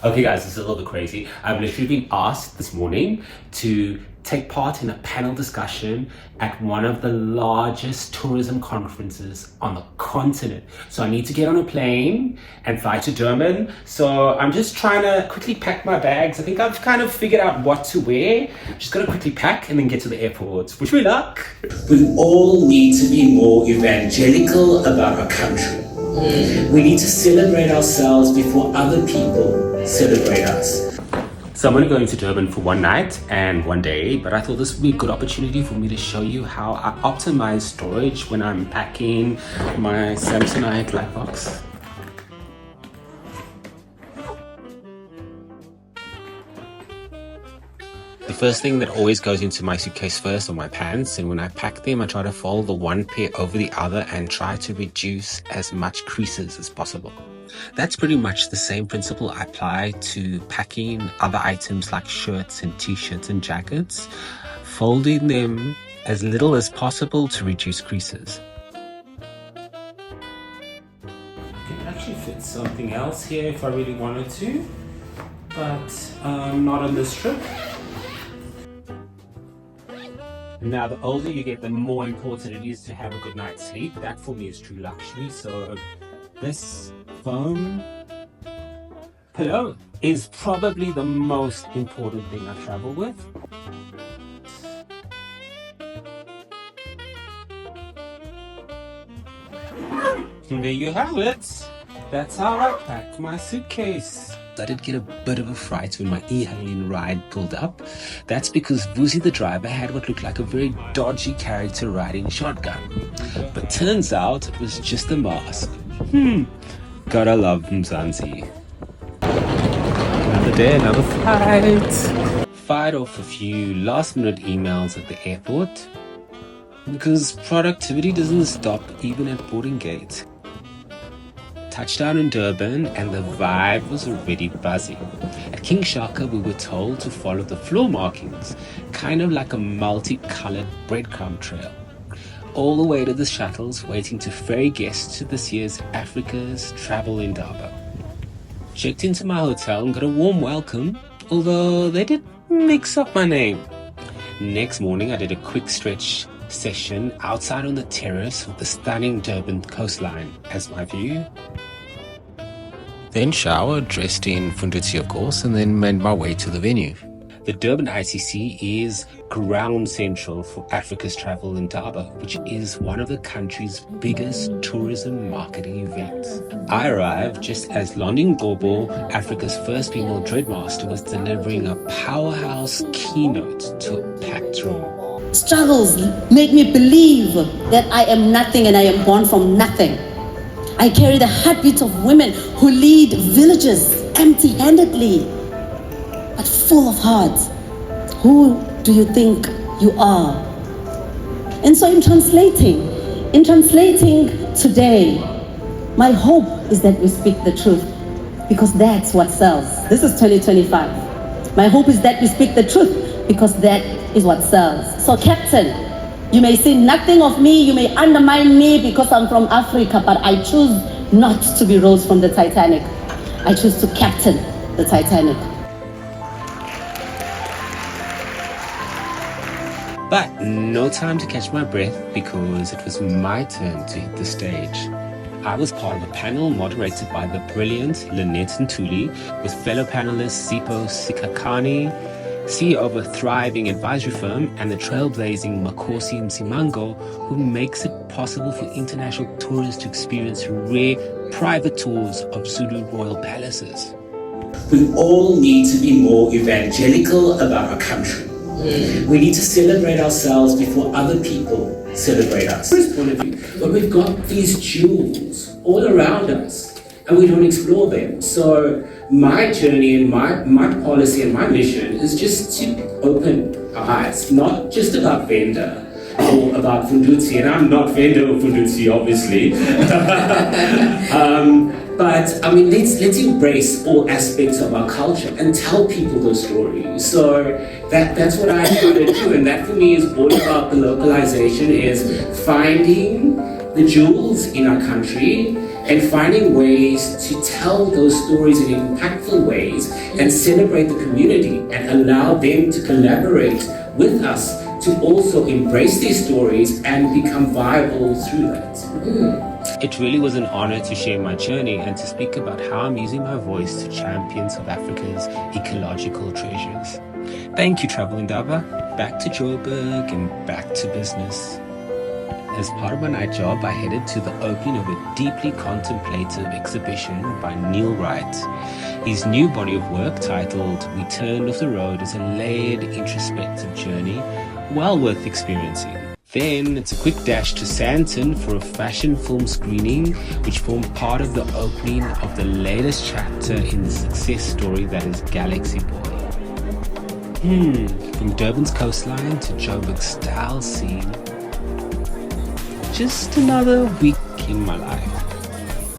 Okay guys, this is a little bit crazy. I've literally been asked this morning to take part in a panel discussion at one of the largest tourism conferences on the continent. So I need to get on a plane and fly to Durban. So I'm just trying to quickly pack my bags. I think I've kind of figured out what to wear. Just gotta quickly pack and then get to the airport. Wish me luck. We all need to be more evangelical about our country. We need to celebrate ourselves before other people celebrate us. So I'm only going to Durban for one night and one day, but I thought this would be a good opportunity for me to show you how I optimize storage when I'm packing my Samsonite light box. The first thing that always goes into my suitcase first are my pants, and when I pack them I try to fold the one pair over the other and try to reduce as much creases as possible. That's pretty much the same principle I apply to packing other items like shirts and t-shirts and jackets, folding them as little as possible to reduce creases. I could actually fit something else here if I really wanted to, but not on this trip. Now, the older you get, the more important it is to have a good night's sleep. That for me is true luxury. So this foam pillow is probably the most important thing I travel with. And there you have it. That's how I pack my suitcase. I did get a bit of a fright when my e-hailing ride pulled up. That's because Vuzi the driver had what looked like a very dodgy character riding shotgun. But turns out it was just a mask. Gotta love Mzansi. Another day, another flight. Fired off a few last minute emails at the airport because productivity doesn't stop even at boarding gate. Touchdown in Durban and the vibe was already buzzing. At King Shaka we were told to follow the floor markings, kind of like a multicolored breadcrumb trail, all the way to the shuttles waiting to ferry guests to this year's Africa's Travel Indaba. Checked into my hotel and got a warm welcome, although they did mix up my name. Next morning I did a quick stretch session outside on the terrace with the stunning Durban coastline as my view. Then showered, dressed in Fundutsi of course, and then made my way to the venue. The Durban ICC is ground central for Africa's Travel Indaba, which is one of the country's biggest tourism marketing events. I arrived just as London Gobo, Africa's first female dreadmaster, was delivering a powerhouse keynote to a packed room. Struggles make me believe that I am nothing and I am born from nothing. I carry the heartbeats of women who lead villages empty-handedly, but full of hearts. Who do you think you are? And so in translating today, my hope is that we speak the truth, because that's what sells. This is 2025. My hope is that we speak the truth, because that is what sells. So Captain, you may say nothing of me, you may undermine me because I'm from Africa, but I choose not to be Rose from the Titanic. I choose to captain the Titanic. But no time to catch my breath because it was my turn to hit the stage. I was part of a panel moderated by the brilliant Lynette Ntuli with fellow panelists Sipho Sikakani, CEO of a thriving advisory firm, and the trailblazing Makosi Msimango, who makes it possible for international tourists to experience rare private tours of Zulu royal palaces. We all need to be more evangelical about our country. We need to celebrate ourselves before other people celebrate us. From this point of view, but we've got these jewels all around us and we don't explore them. So my journey and my policy and my mission is just to open our eyes, not just about Venda or about Fundutsi, and I'm not Venda or Fundutsi, obviously. But I mean, let's embrace all aspects of our culture and tell people those stories. So that's what I try to do, and that for me is all about the localization, is finding the jewels in our country and finding ways to tell those stories in impactful ways and celebrate the community and allow them to collaborate with us to also embrace these stories and become viable through that. It really was an honor to share my journey and to speak about how I'm using my voice to champion South Africa's ecological treasures. Thank you, Travel Indaba. Back to Joburg and back to business. As part of my night job, I headed to the opening of a deeply contemplative exhibition by Neill Wright. His new body of work, titled We Turned Off the Road, is a layered, introspective journey, well worth experiencing. Then it's a quick dash to Sandton for a fashion film screening, which formed part of the opening of the latest chapter in the success story that is GalxBoy. From Durban's coastline to Joburg's style scene, just another week in my life.